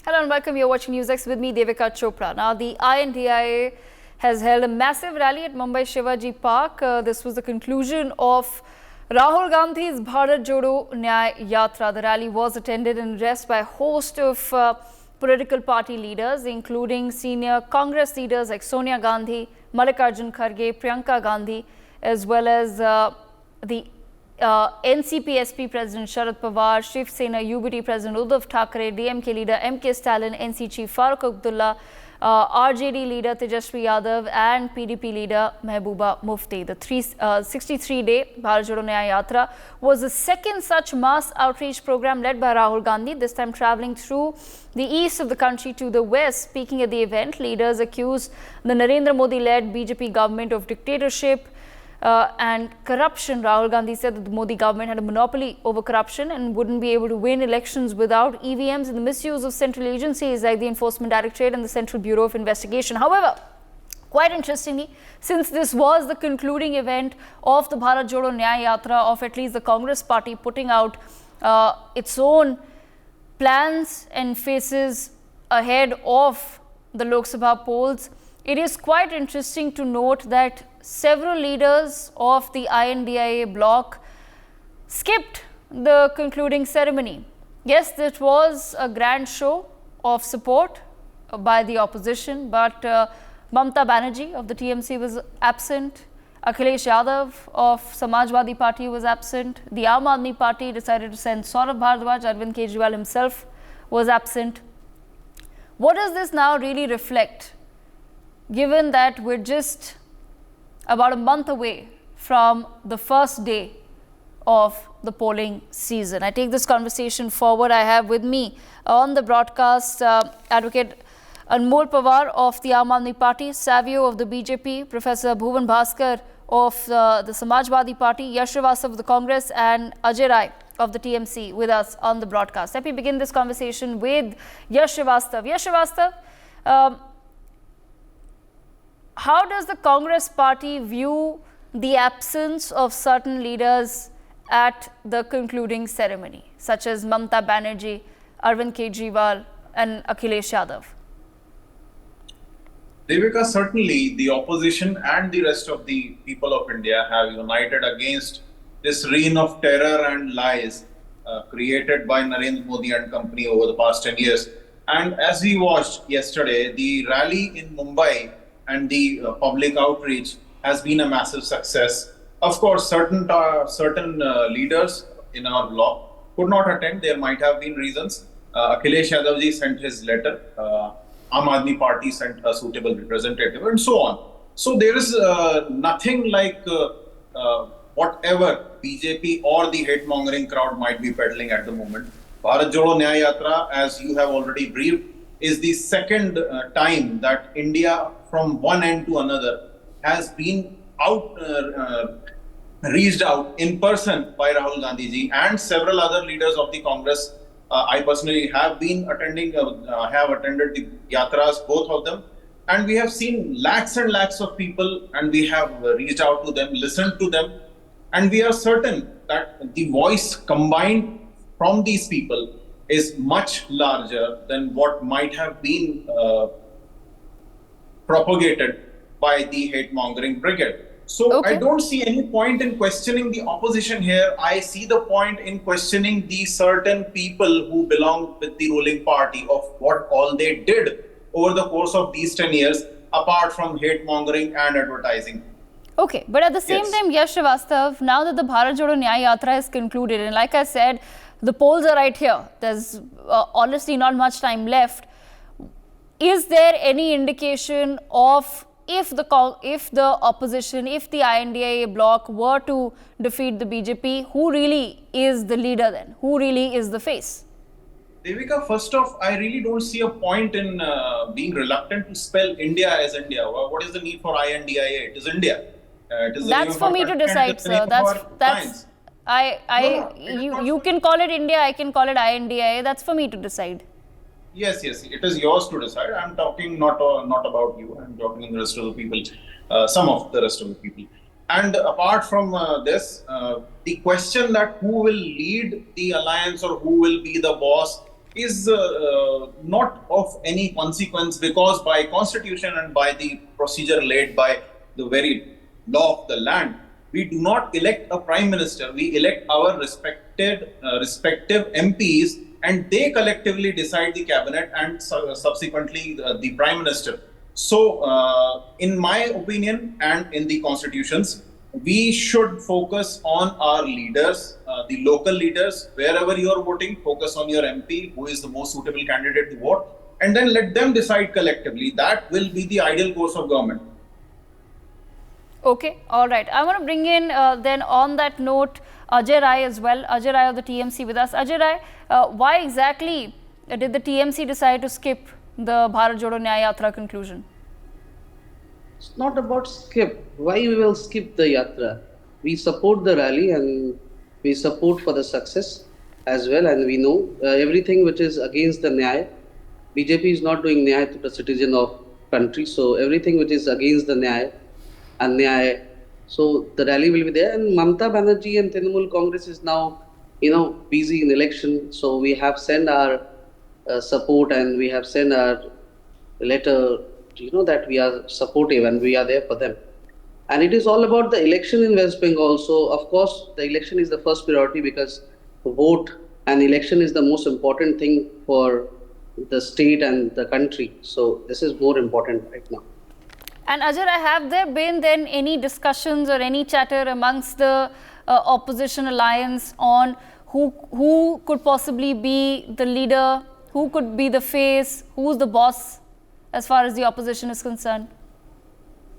Hello and welcome. You're watching NewsX with me, Devika Chopra. Now, the I.N.D.I.A has held a massive rally at Mumbai Shivaji Park. This was the conclusion of Rahul Gandhi's Bharat Jodo Nyaya Yatra. The rally was attended and addressed by a host of political party leaders, including senior Congress leaders like Sonia Gandhi, Mallikarjun Kharge, Priyanka Gandhi, as well as the NCP-SP President Sharad Pawar, Shiv Sena UBT President Uddhav Thackeray, DMK leader MK Stalin, NC Chief Farooq Abdullah, RJD leader Tejasvi Yadav and PDP leader Mehbooba Mufti. The 63-day Bharat Jodo Nyaya Yatra was the second such mass outreach program led by Rahul Gandhi, this time travelling through the east of the country to the west. Speaking at the event, leaders accused the Narendra Modi-led BJP government of dictatorship and corruption. Rahul Gandhi said that the Modi government had a monopoly over corruption and wouldn't be able to win elections without EVMs, and the misuse of central agencies like the Enforcement Directorate and the Central Bureau of Investigation. However, quite interestingly, since this was the concluding event of the Bharat Jodo Nyaya Yatra of at least the Congress party putting out its own plans and faces ahead of the Lok Sabha polls, it is quite interesting to note that several leaders of the I.N.D.I.A bloc skipped the concluding ceremony. Yes, it was a grand show of support by the opposition, but Mamata Banerjee of the TMC was absent. Akhilesh Yadav of Samajwadi Party was absent. The I.N.D.I.A party decided to send Saurabh Bhardwaj. Arvind Kejriwal himself was absent. What does this now really reflect, given that we're just about a month away from the first day of the polling season? I take this conversation forward. I have with me on the broadcast Advocate Anmol Pawar of the I.N.D.I.A party, Savio of the BJP, Professor Bhuvan Bhaskar of the Samajwadi Party, Yash Srivastava of the Congress, and Ajay Rai of the TMC with us on the broadcast. Let me begin this conversation with Yash Srivastava. Yash Srivastava, how does the Congress party view the absence of certain leaders at the concluding ceremony, such as Mamata Banerjee, Arvind Kejriwal and Akhilesh Yadav? Devika, certainly the opposition and the rest of the people of India have united against this reign of terror and lies created by Narendra Modi and company over the past 10 years. And as we watched yesterday, the rally in Mumbai and the public outreach has been a massive success. Of course, certain leaders in our bloc could not attend. There might have been reasons. Akhilesh Yadav sent his letter. I.N.D.I.A party sent a suitable representative, and so on. So there is nothing like whatever BJP or the hate-mongering crowd might be peddling at the moment. Bharat Jodo Nyaya Yatra, as you have already briefed, is the second time that India, from one end to another, has been reached out in person by Rahul Gandhi ji and several other leaders of the Congress. I personally have been attending, have attended the yatras, both of them, and we have seen lakhs and lakhs of people, and we have reached out to them, listened to them, and we are certain that the voice combined from these people is much larger than what might have been propagated by the hate-mongering brigade. So I don't see any point in questioning the opposition here. I see the point in questioning the certain people who belong with the ruling party of what all they did over the course of these 10 years, apart from hate-mongering and advertising. Okay, but at the same time, Yash Srivastava, now that the Bharat Jodo Nyaya Yatra is concluded, and like I said, the polls are right here. There's honestly not much time left. Is there any indication of if the opposition, if the I.N.D.I.A bloc were to defeat the BJP, who really is the leader then? Who really is the face? Devika, first off, I really don't see a point in being reluctant to spell India as India. What is the need for I.N.D.I.A? It is India. That's for me to decide, sir. You can call it India, I can call it I.N.D.I.A. That's for me to decide. Yes, it is yours to decide. I'm talking not about you. I'm talking the rest of the people, some of the rest of the people. And apart from this, the question that who will lead the alliance or who will be the boss is not of any consequence, because by constitution and by the procedure laid by the very law of the land, we do not elect a prime minister. We elect our respective MPs, and they collectively decide the cabinet and subsequently the prime minister. So, in my opinion, and in the constitutions, we should focus on our leaders, the local leaders. Wherever you are voting, focus on your MP, who is the most suitable candidate to vote, and then let them decide collectively. That will be the ideal course of government. Okay, all right. I want to bring in then on that note Ajay Rai as well. Ajay Rai of the TMC with us. Ajay Rai, why exactly did the TMC decide to skip the Bharat Jodo Nyaya Yatra conclusion? It's not about skip. Why we will skip the yatra? We support the rally and we support for the success as well. And we know everything which is against the Nyaya. BJP is not doing Nyaya to the citizen of country. So everything which is against the Nyaya and Nyaya. So the rally will be there. And Mamata Banerjee and Trinamool Congress is now, busy in election. So we have sent our support and we have sent our letter, that we are supportive and we are there for them. And it is all about the election in West Bengal. So, of course, the election is the first priority because vote and election is the most important thing for the state and the country. So, this is more important right now. And Ajay, have there been then any discussions or any chatter amongst the opposition alliance on who could possibly be the leader, who could be the face, who's the boss as far as the opposition is concerned?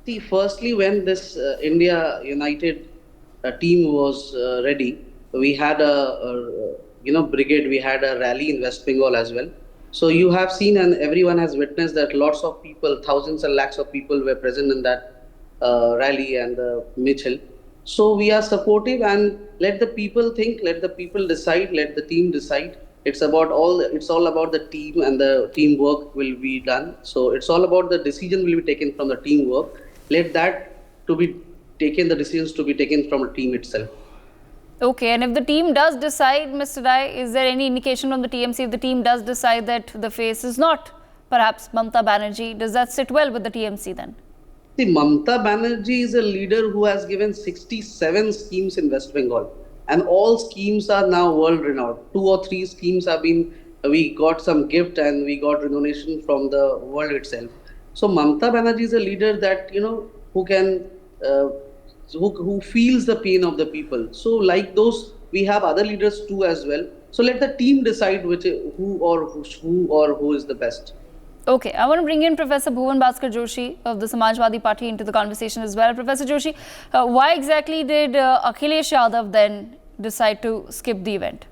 See, firstly, when this India United team was ready, we had a brigade, we had a rally in West Bengal as well. So you have seen and everyone has witnessed that lots of people, thousands and lakhs of people were present in that rally and Mitchell. So we are supportive and let the people think, let the people decide, let the team decide. It's all about the team and the teamwork will be done. So it's all about the decision will be taken from the teamwork. Let that to be taken, the decisions to be taken from the team itself. Okay, and if the team does decide, Mr. Rai, is there any indication from the TMC if the team does decide that the face is not perhaps Mamata Banerjee, does that sit well with the TMC then? See, Mamata Banerjee is a leader who has given 67 schemes in West Bengal. And all schemes are now world renowned. 2 or 3 schemes have been, we got some gift and we got recognition from the world itself. So Mamata Banerjee is a leader that, who can, who feels the pain of the people. So like those, we have other leaders too as well. So let the team decide who is the best. Okay, I want to bring in Professor Bhuvan Bhaskar Joshi of the Samajwadi Party into the conversation as well. Professor Joshi, why exactly did Akhilesh Yadav then decide to skip the event?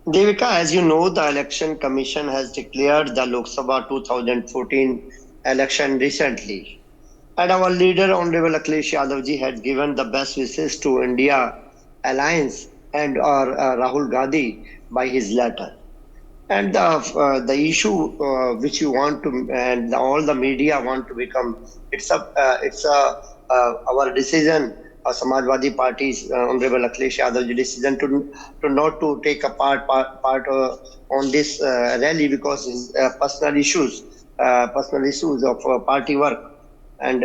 Devika, as you know, the Election Commission has declared the Lok Sabha 2014 election recently. And our leader, Honorable Akhilesh Yadav ji, had given the best wishes to I.N.D.I.A alliance and Rahul Gandhi by his letter. And the issue which you want to, and all the media want to become, it's our decision, Samajwadi Party's Honorable Akhilesh Yadav decision to not to take a part on this rally because his personal issues of party work. And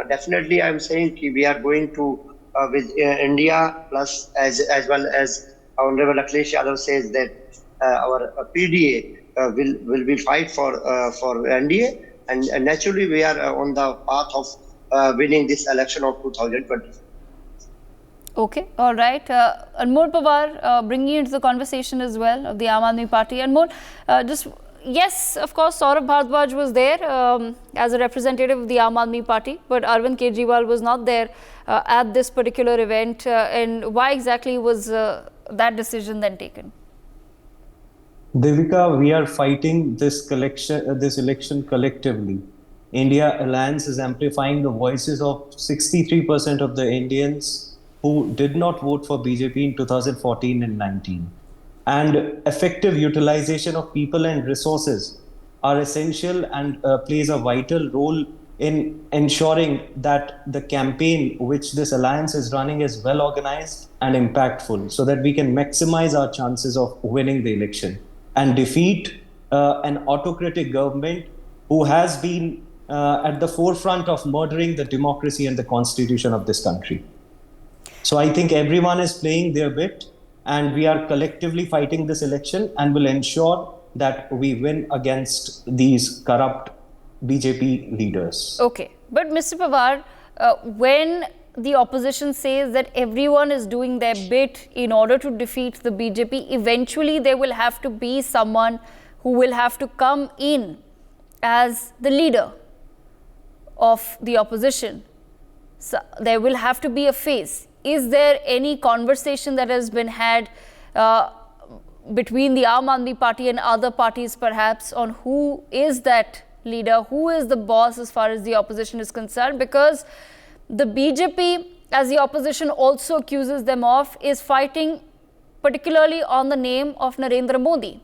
definitely, I'm saying we are going to with India plus as well as Honorable Akhilesh Yadav says that our PDA will be fight for NDA, and naturally we are on the path of winning this election of 2020. Okay, all right. Anmol Pawar, bringing you into the conversation as well of the I.N.D.I.A party. Anmol, yes, of course, Saurabh Bhardwaj was there as a representative of the I.N.D.I.A party, but Arvind Kejriwal was not there at this particular event. And why exactly was that decision then taken? Devika, we are fighting this election collectively. India Alliance is amplifying the voices of 63% of the Indians who did not vote for BJP in 2014 and 19. And effective utilization of people and resources are essential and plays a vital role in ensuring that the campaign which this alliance is running is well organized and impactful so that we can maximize our chances of winning the election and defeat an autocratic government who has been at the forefront of murdering the democracy and the constitution of this country. So I think everyone is playing their bit, and we are collectively fighting this election and will ensure that we win against these corrupt BJP leaders. Okay, but Mr. Pawar, when the opposition says that everyone is doing their bit in order to defeat the BJP, eventually there will have to be someone who will have to come in as the leader of the opposition. So there will have to be a face. Is there any conversation that has been had between the I.N.D.I. party and other parties perhaps on who is that leader, who is the boss as far as the opposition is concerned? Because the BJP, as the opposition also accuses them of, is fighting particularly on the name of Narendra Modi.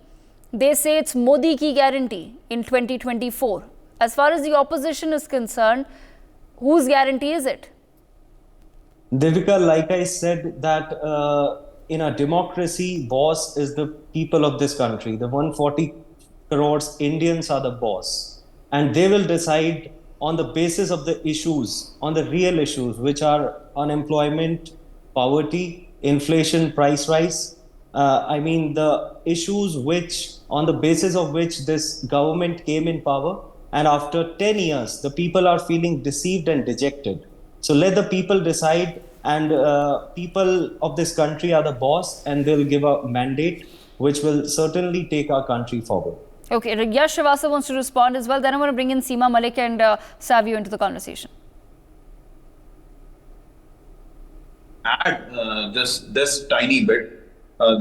They say it's Modi ki guarantee in 2024. As far as the opposition is concerned, whose guarantee is it? Devika, like I said, that in a democracy, boss is the people of this country. The 140 crores Indians are the boss. And they will decide on the basis of the issues, on the real issues, which are unemployment, poverty, inflation, price rise. The issues which, on the basis of which this government came in power. And after 10 years, the people are feeling deceived and dejected. So let the people decide, and people of this country are the boss, and they'll give a mandate which will certainly take our country forward. Okay, Yash Srivastava wants to respond as well. Then I want to bring in Seema Malik and Savio into the conversation. Add just this tiny bit we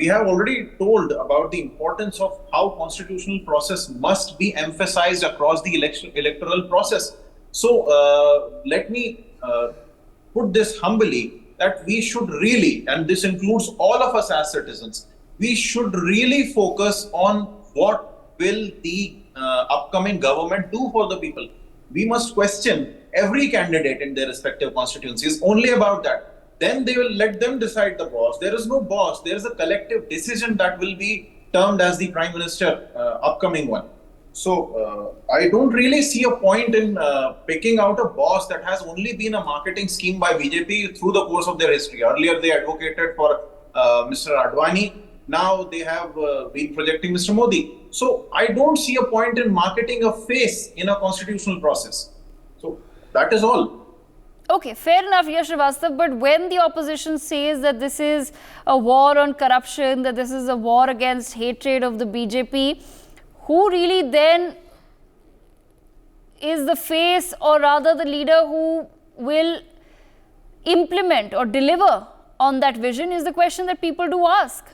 have already told about the importance of how constitutional process must be emphasized across the electoral process. So let me put this humbly, that we should really, and this includes all of us as citizens, we should really focus on what will the upcoming government do for the people. We must question every candidate in their respective constituencies only about that. Then they will let them decide the boss. There is no boss. There is a collective decision that will be termed as the Prime Minister upcoming one. So I don't really see a point in picking out a boss that has only been a marketing scheme by BJP through the course of their history. Earlier they advocated for Mr. Advani. Now they have been projecting Mr. Modi. So I don't see a point in marketing a face in a constitutional process. So that is all. Okay, fair enough, Yash Srivastava, but when the opposition says that this is a war on corruption, that this is a war against hatred of the BJP, who really then is the face, or rather the leader who will implement or deliver on that vision, is the question that people do ask.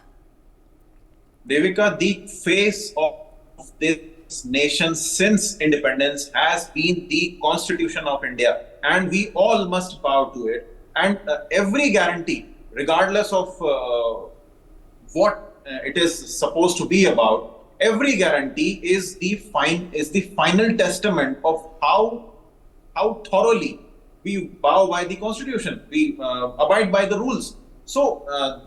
Devika, the face of this nation since independence has been the Constitution of India, and we all must bow to it. And every guarantee, regardless of what it is supposed to be about, every guarantee is the final testament of how thoroughly we bow by the Constitution, we abide by the rules. So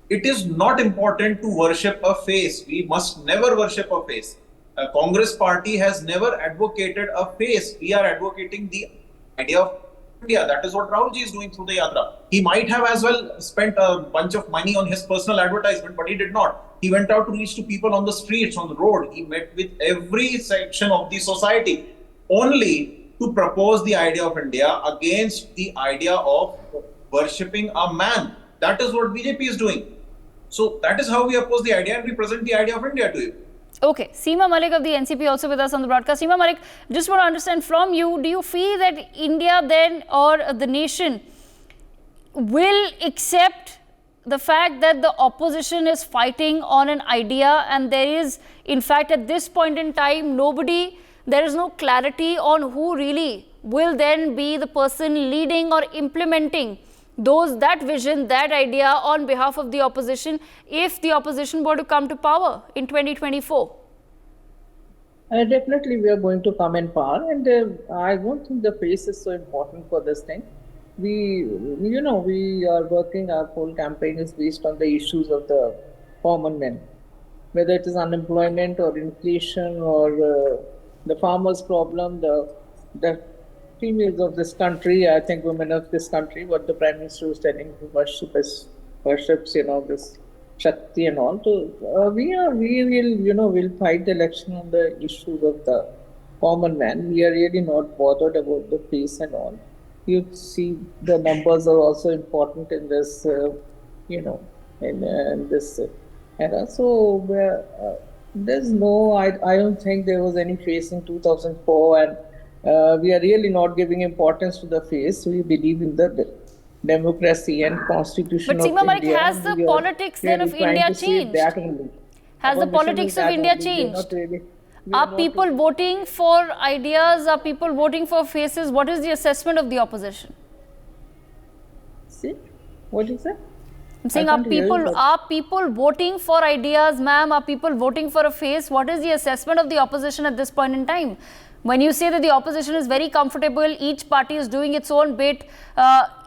it is not important to worship a face. We must never worship a face. Congress party has never advocated a face. We are advocating the idea of India. That is what Rahulji is doing through the Yatra. He might have as well spent a bunch of money on his personal advertisement, but he did not. He went out to reach to people on the streets, on the road. He met with every section of the society, only to propose the idea of India against the idea of worshipping a man. That is what BJP is doing. So that is how we oppose the idea, and we present the idea of India to you. Okay, Seema Malik of the NCP also with us on the broadcast. Seema Malik, just want to understand from you, do you feel that India then, or the nation, will accept the fact that the opposition is fighting on an idea, and there is, in fact, at this point in time, there is no clarity on who really will then be the person leading or implementing that vision, that idea on behalf of the opposition, if the opposition were to come to power in 2024? Definitely, we are going to come in power, and I don't think the face is so important for this thing. We are working. Our whole campaign is based on the issues of the common men, whether it is unemployment or inflation or the farmers' problem, the females of this country. I think women of this country. What the Prime Minister was telling, who worships, this Shakti and all. So we will, we'll fight the election on the issues of the common man. We are really not bothered about the face and all. You see, the numbers are also important in this, in this era. So there's no, I don't think there was any face in 2004, and we are really not giving importance to the face. We believe in the democracy and constitution But of Seema Malik, India. has and the we are politics then really of trying India to save that changed? only. Has Our the mission politics is of that India only. We are not changed? really. We Are not people really- voting for ideas? Are people voting for faces? What is the assessment of the opposition? See, what is that? I'm saying, I can't hear you, but- are people voting for ideas, ma'am? Are people voting for a face? What is the assessment of the opposition at this point in time? When you say that the opposition is very comfortable, each party is doing its own bit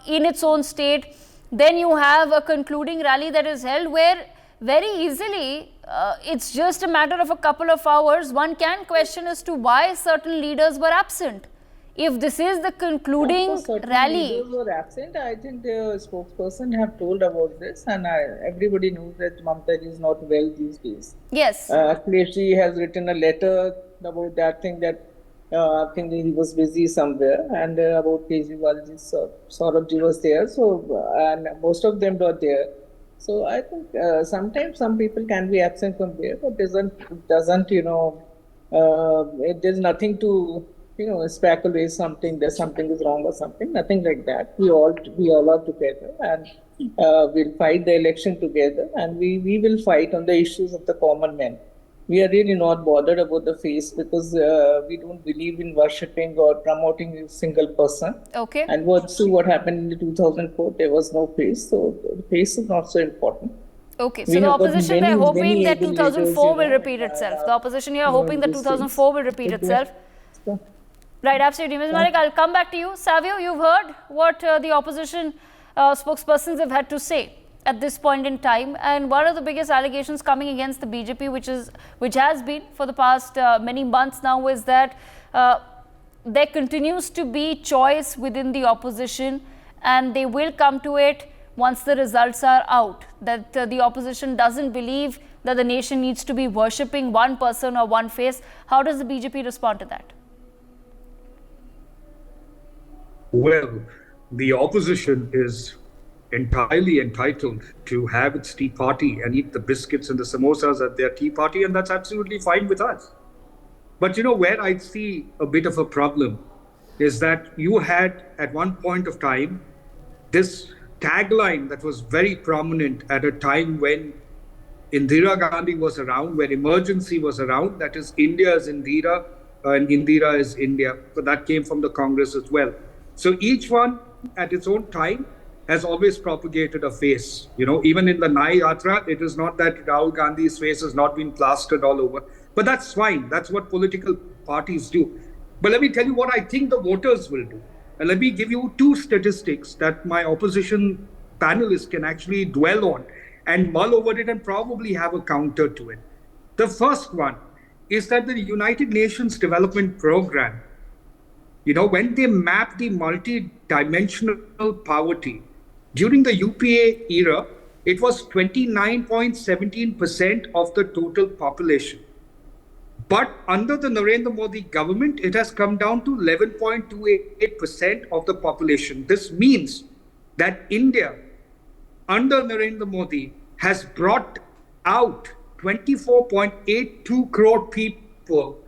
in its own state, then you have a concluding rally that is held where very easily it's just a matter of a couple of hours. One can question as to why certain leaders were absent. If this is the concluding Of course, certain rally, leaders were absent. I think the spokesperson have told about this, and everybody knows that Mamta is not well these days. yes. Actually, she has written a letter about that thing that I think he was busy somewhere, and about Kejriwal, Saurabh ji was there. So, and most of them were there. So I think sometimes some people can be absent from there, but doesn't there's nothing to speculate something that something is wrong or something. Nothing like that. We all are together, and we'll fight the election together, and we will fight on the issues of the common man. We are really not bothered about the face because we don't believe in worshipping or promoting a single person. Okay. And what happened in 2004, there was no face, so the face is not so important. Okay, so We the have got opposition many- they're hoping many that able 2004 leaders, will repeat itself. The opposition here are hoping that this 2004 will repeat thing. itself. Right, absolutely. Ms. Malik, I'll come back to you. Savio, you've heard what the opposition spokespersons have had to say at this point in time, and one of the biggest allegations coming against the BJP, which has been for the past many months now, is that there continues to be choice within the opposition, and they will come to it once the results are out. That the opposition doesn't believe that the nation needs to be worshipping one person or one face. How does the BJP respond to that? Well, the opposition is entirely entitled to have its tea party and eat the biscuits and the samosas at their tea party, and that's absolutely fine with us. But where I see a bit of a problem is that you had at one point of time this tagline that was very prominent at a time when Indira Gandhi was around, where emergency was around, that is, India is Indira and Indira is India. So that came from the Congress as well. So each one at its own time has always propagated a face. Even in the I.N.D.I.A, it is not that Rahul Gandhi's face has not been plastered all over. But that's fine. That's what political parties do. But let me tell you what I think the voters will do. And let me give you two statistics that my opposition panelists can actually dwell on and mull over it and probably have a counter to it. The first one is that the United Nations Development Program, when they map the multi-dimensional poverty, during the UPA era, it was 29.17% of the total population. But under the Narendra Modi government, it has come down to 11.28% of the population. This means that India, under Narendra Modi, has brought out 24.82 crore people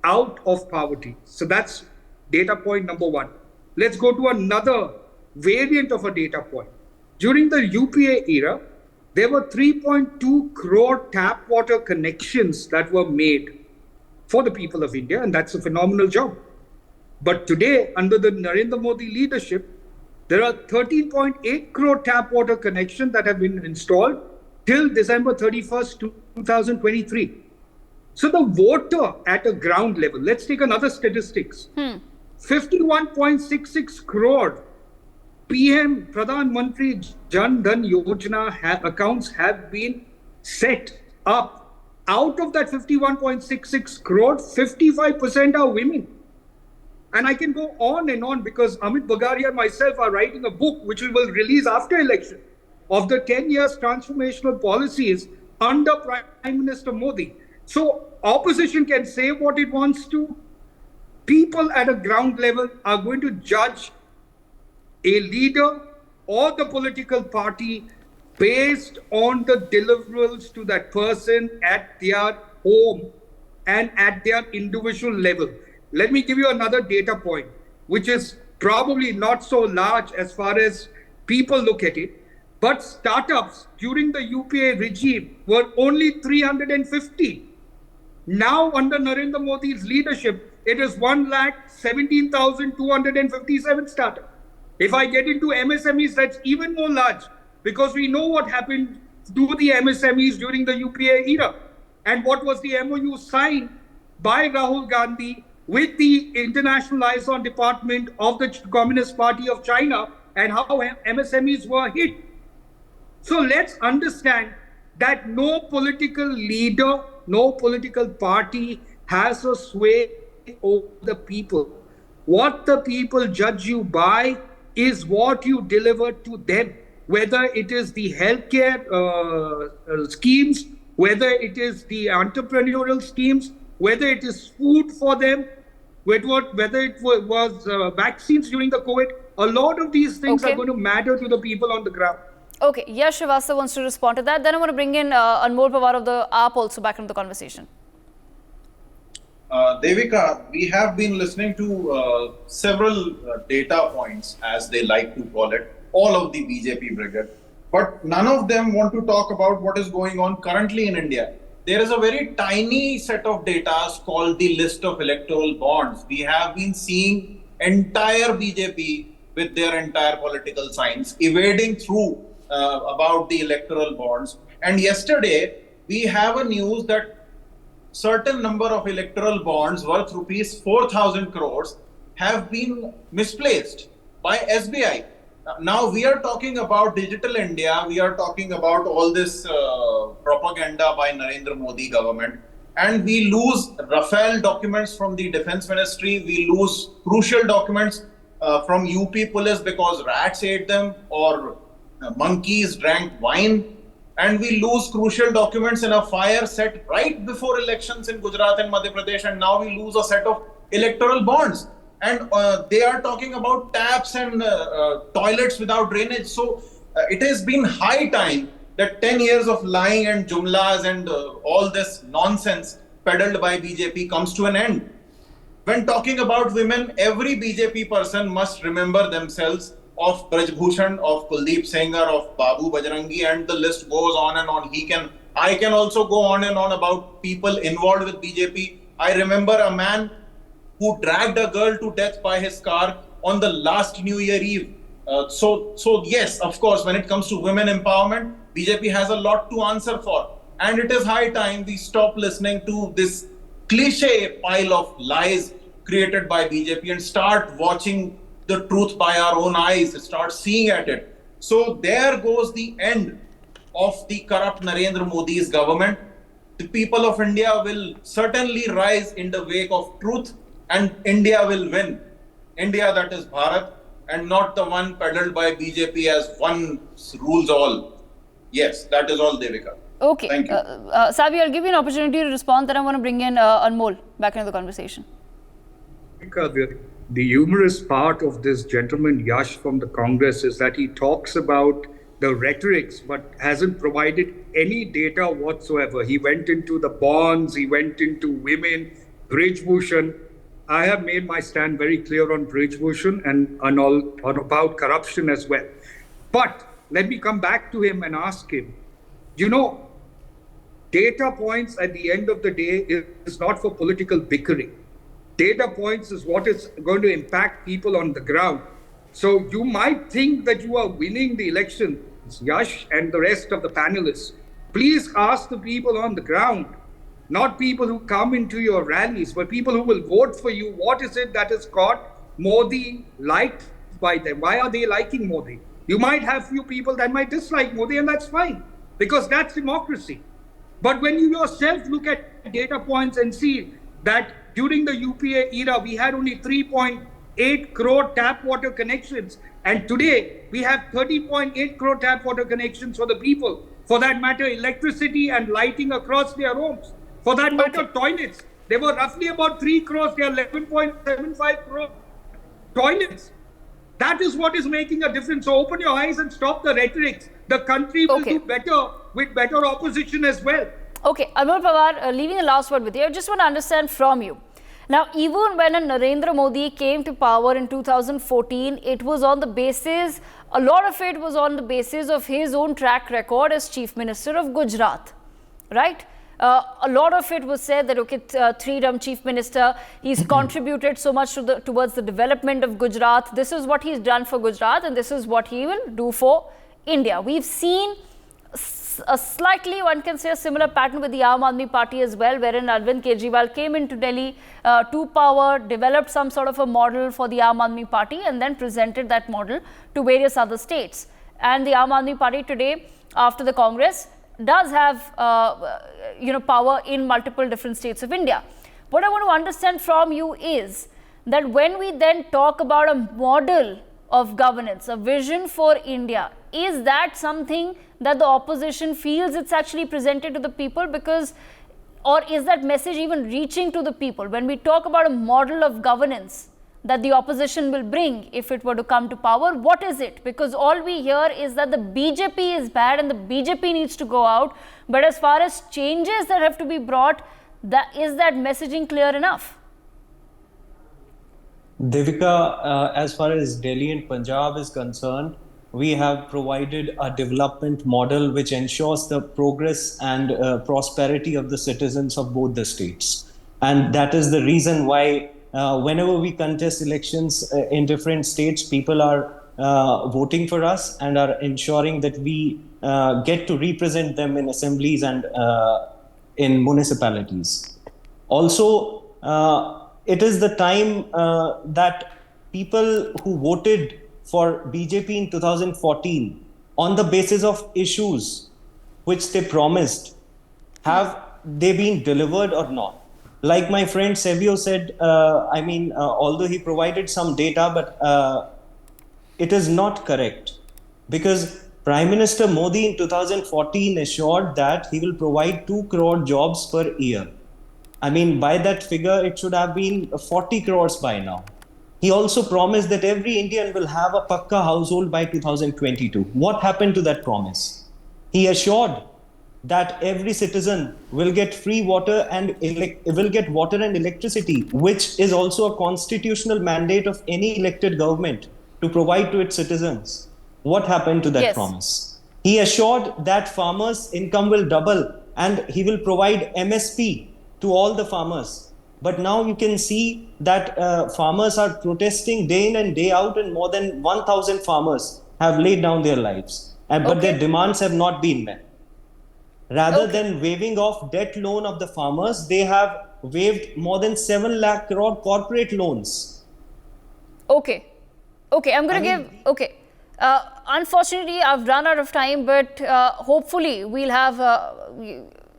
out of poverty. So that's data point number one. Let's go to another variant of a data point. During the UPA era, there were 3.2 crore tap water connections that were made for the people of India, and that's a phenomenal job. But today, under the Narendra Modi leadership, there are 13.8 crore tap water connections that have been installed till December 31st, 2023. So the voter at a ground level, let's take another statistics. 51.66 crore PM Pradhan Mantri Jan Dhan Yojana accounts have been set up. Out of that 51.66 crore, 55% are women. And I can go on and on because Amit Bagaria and myself are writing a book which we will release after election of the 10 years transformational policies under Prime Minister Modi. So opposition can say what it wants to. People at a ground level are going to judge a leader or the political party based on the deliverables to that person at their home and at their individual level. Let me give you another data point, which is probably not so large as far as people look at it. But startups during the UPA regime were only 350. Now, under Narendra Modi's leadership, it is 1,17,257 startups. If I get into MSMEs, that's even more large because we know what happened to the MSMEs during the UPA era and what was the MOU signed by Rahul Gandhi with the International Liaison Department of the Communist Party of China and how MSMEs were hit. So let's understand that no political leader, no political party has a sway over the people. What the people judge you by is what you deliver to them, whether it is the healthcare schemes, whether it is the entrepreneurial schemes, whether it is food for them, whether it was vaccines during the COVID. A lot of these things are going to matter to the people on the ground. Okay, Yash Srivastava wants to respond to that. Then I want to bring in Anmol Pawar of the AAP also back into the conversation. Devika, we have been listening to several data points, as they like to call it, all of the BJP brigade, but none of them want to talk about what is going on currently in India. There is a very tiny set of data called the list of electoral bonds. We have been seeing entire BJP with their entire political science evading through about the electoral bonds. And yesterday, we have a news that certain number of electoral bonds worth rupees 4,000 crores have been misplaced by SBI. Now we are talking about digital India. We are talking about all this propaganda by Narendra Modi government, and we lose Rafale documents from the Defense Ministry. We lose crucial documents from UP police because rats ate them or monkeys drank wine. And we lose crucial documents in a fire set right before elections in Gujarat and Madhya Pradesh. And now we lose a set of electoral bonds. And they are talking about taps and toilets without drainage. So it has been high time that 10 years of lying and jumlas and all this nonsense peddled by BJP comes to an end. When talking about women, every BJP person must remember themselves of Braj Bhushan, of Kuldeep Sengar, of Babu Bajrangi, and the list goes on and on. I can also go on and on about people involved with BJP. I remember a man who dragged a girl to death by his car on the last New Year Eve. So yes, of course, when it comes to women empowerment, BJP has a lot to answer for. And it is high time we stop listening to this cliche pile of lies created by BJP and start watching the truth by our own eyes, start seeing at it. So there goes the end of the corrupt Narendra Modi's government. The people of India will certainly rise in the wake of truth and India will win. India that is Bharat and not the one peddled by BJP as one rules all. Yes, that is all, Devika. Okay. Thank you. Sabi, I'll give you an opportunity to respond. Then I want to bring in Anmol back into the conversation. The humorous part of this gentleman, Yash from the Congress, is that he talks about the rhetorics but hasn't provided any data whatsoever. He went into the bonds, he went into women, Brij Bhushan. I have made my stand very clear on Brij Bhushan and on about corruption as well. But let me come back to him and ask him, data points at the end of the day is not for political bickering. Data points is what is going to impact people on the ground. So you might think that you are winning the elections, Yash and the rest of the panelists. Please ask the people on the ground not people who come into your rallies, but people who will vote for you. What is it that has got Modi liked by them? Why are they liking Modi? You might have few people that might dislike Modi, and that's fine, because that's democracy. But when you yourself look at data points and see that during the UPA era, we had only 3.8 crore tap water connections. And today, we have 30.8 crore tap water connections for the people. For that matter, electricity and lighting across their homes. For that matter, toilets. They were roughly about 3 crores. They are 11.75 crore toilets. That is what is making a difference. So open your eyes and stop the rhetoric. The country will do better with better opposition as well. Okay, Anmol Pawar, leaving the last word with you, I just want to understand from you. Now, even when Narendra Modi came to power in 2014, it was on the basis, a lot of it was on the basis of his own track record as Chief Minister of Gujarat, right? A lot of it was said that, okay, three-term Chief Minister, he's contributed so much to towards the development of Gujarat. This is what he's done for Gujarat and this is what he will do for India. We've seen a slightly, one can say, a similar pattern with the I.N.D.I.A party as well, wherein Arvind Kejriwal came into Delhi to power, developed some sort of a model for the I.N.D.I.A party and then presented that model to various other states. And the I.N.D.I.A party today, after the Congress, does have power in multiple different states of India. What I want to understand from you is that when we then talk about a model of governance, a vision for India, is that something that the opposition feels it's actually presented to the people? Because, or is that message even reaching to the people? When we talk about a model of governance that the opposition will bring if it were to come to power, what is it? Because all we hear is that the BJP is bad and the BJP needs to go out. But as far as changes that have to be brought, is that messaging clear enough? Devika, as far as Delhi and Punjab is concerned, we have provided a development model which ensures the progress and prosperity of the citizens of both the states. And that is the reason why whenever we contest elections in different states, people are voting for us and are ensuring that we get to represent them in assemblies and in municipalities. Also, it is the time that people who voted for BJP in 2014 on the basis of issues which they promised, have they been delivered or not? Like my friend Sevio said, although he provided some data, but it is not correct, because Prime Minister Modi in 2014 assured that he will provide 2 crore jobs per year. I mean, by that figure, it should have been 40 crores by now. He also promised that every Indian will have a Pakka household by 2022. What happened to that promise? He assured that every citizen will get free water and will get water and electricity, which is also a constitutional mandate of any elected government to provide to its citizens. What happened to that promise? He assured that farmers' income will double and he will provide MSP to all the farmers. But now you can see that farmers are protesting day in and day out, and more than 1,000 farmers have laid down their lives. But their demands have not been met. Rather than waiving off debt loan of the farmers, they have waived more than 7 lakh crore corporate loans. Okay, I'm going to give... unfortunately, I've run out of time, but hopefully we'll have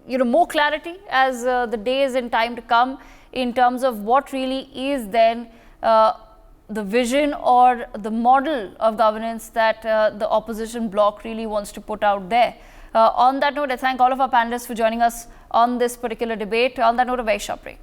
more clarity as the days and time to come in terms of what really is then the vision or the model of governance that the opposition bloc really wants to put out there. On that note, I thank all of our panelists for joining us on this particular debate. On that note, a very short break.